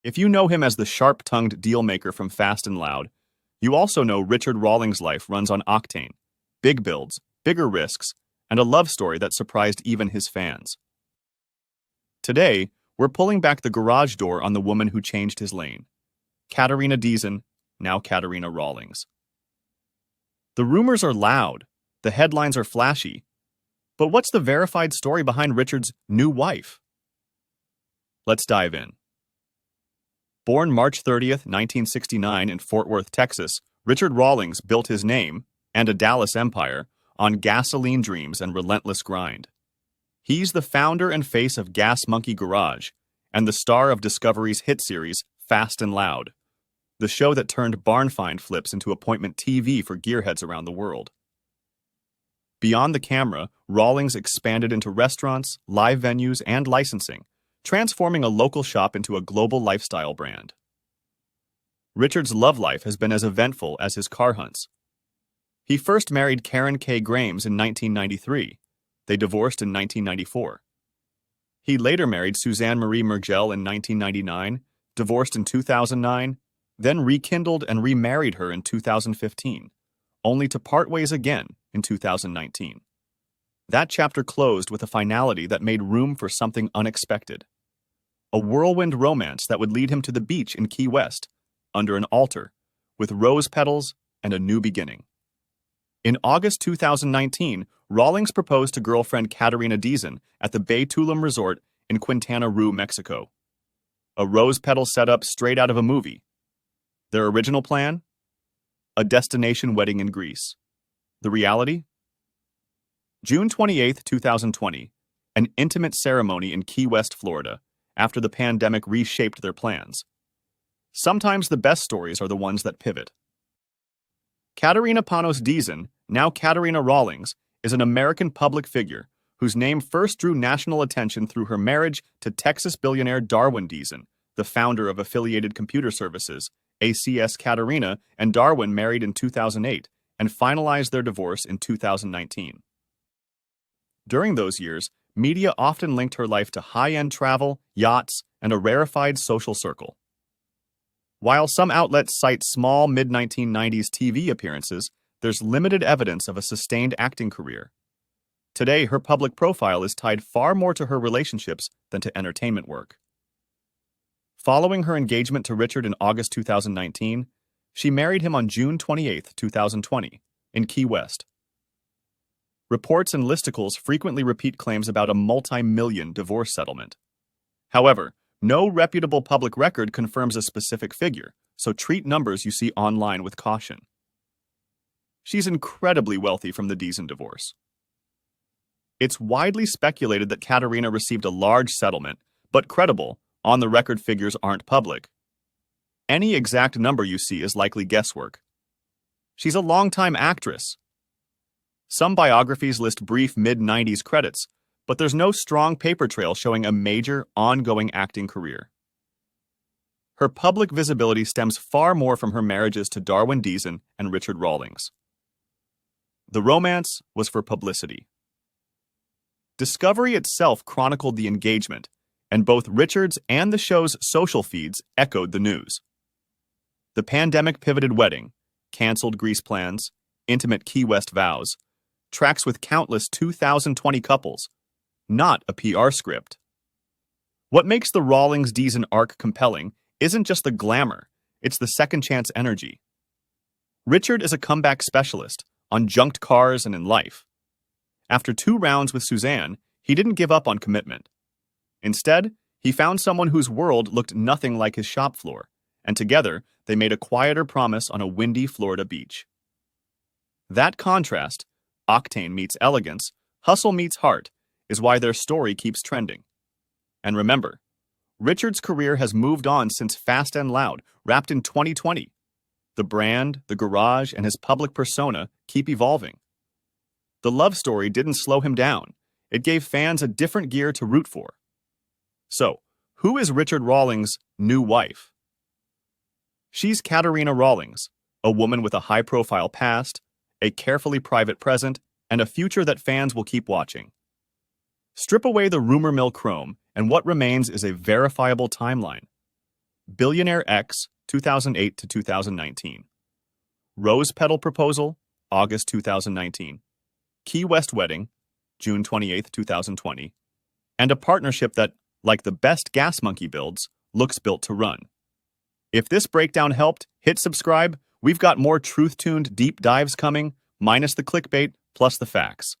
If you know him as the sharp-tongued deal-maker from Fast and Loud, you also know Richard Rawlings' life runs on octane, big builds, bigger risks, and a love story that surprised even his fans. Today, we're pulling back the garage door on the woman who changed his lane. Katarina Diesen, now Katarina Rawlings. The rumors are loud, the headlines are flashy, but what's the verified story behind Richard's new wife? Let's dive in. Born March 30th, 1969 in Fort Worth, Texas, Richard Rawlings built his name, and a Dallas empire, on gasoline dreams and relentless grind. He's the founder and face of Gas Monkey Garage, and the star of Discovery's hit series, Fast and Loud, the show that turned barn find flips into appointment TV for gearheads around the world. Beyond the camera, Rawlings expanded into restaurants, live venues, and licensing, transforming a local shop into a global lifestyle brand. Richard's love life has been as eventful as his car hunts. He first married Karen K. Grames in 1993. They divorced in 1994. He later married Suzanne Marie Mergel in 1999, divorced in 2009, then rekindled and remarried her in 2015, only to part ways again in 2019. That chapter closed with a finality that made room for something unexpected. A whirlwind romance that would lead him to the beach in Key West, under an altar, with rose petals and a new beginning. In August 2019, Rawlings proposed to girlfriend Katarina Diesen at the Bay Tulum Resort in Quintana Roo, Mexico. A rose petal setup straight out of a movie. Their original plan? A destination wedding in Greece. The reality? June 28, 2020, an intimate ceremony in Key West, Florida, after the pandemic reshaped their plans. Sometimes the best stories are the ones that pivot. Katarina Panos Diesen, now Katarina Rawlings, is an American public figure whose name first drew national attention through her marriage to Texas billionaire Darwin Diesen, the founder of Affiliated Computer Services. ACS Katarina and Darwin married in 2008 and finalized their divorce in 2019. During those years, media often linked her life to high-end travel, yachts, and a rarefied social circle. While some outlets cite small mid-1990s TV appearances, there's limited evidence of a sustained acting career. Today, her public profile is tied far more to her relationships than to entertainment work. Following her engagement to Richard in August 2019, she married him on June 28, 2020, in Key West. Reports and listicles frequently repeat claims about a multi-million divorce settlement. However, no reputable public record confirms a specific figure, so treat numbers you see online with caution. She's incredibly wealthy from the Diesen divorce. It's widely speculated that Katarina received a large settlement, but credible, on-the-record figures aren't public. Any exact number you see is likely guesswork. She's a longtime actress. Some biographies list brief mid-90s credits, but there's no strong paper trail showing a major, ongoing acting career. Her public visibility stems far more from her marriages to Darwin Diesen and Richard Rawlings. The romance was for publicity. Discovery itself chronicled the engagement, and both Richard's and the show's social feeds echoed the news. The pandemic-pivoted wedding, canceled Greece plans, intimate Key West vows, tracks with countless 2020 couples, not a PR script. What makes the Rawlings-Diesen arc compelling isn't just the glamour, it's the second-chance energy. Richard is a comeback specialist, on junked cars and in life. After 2 rounds with Suzanne, he didn't give up on commitment. Instead, he found someone whose world looked nothing like his shop floor, and together they made a quieter promise on a windy Florida beach. That contrast, octane meets elegance, hustle meets heart, is why their story keeps trending. And remember, Richard's career has moved on since Fast and Loud, wrapped in 2020. The brand, the garage, and his public persona keep evolving. The love story didn't slow him down. It gave fans a different gear to root for. So, who is Richard Rawlings' new wife? She's Katarina Rawlings, a woman with a high-profile past, a carefully private present, and a future that fans will keep watching. Strip away the rumor mill chrome, and what remains is a verifiable timeline. Billionaire X, 2008 to 2019. Rose Petal Proposal, August 2019. Key West Wedding, June 28, 2020. And a partnership that, like the best gas monkey builds, looks built to run. If this breakdown helped, hit subscribe. We've got more truth-tuned deep dives coming, minus the clickbait, plus the facts.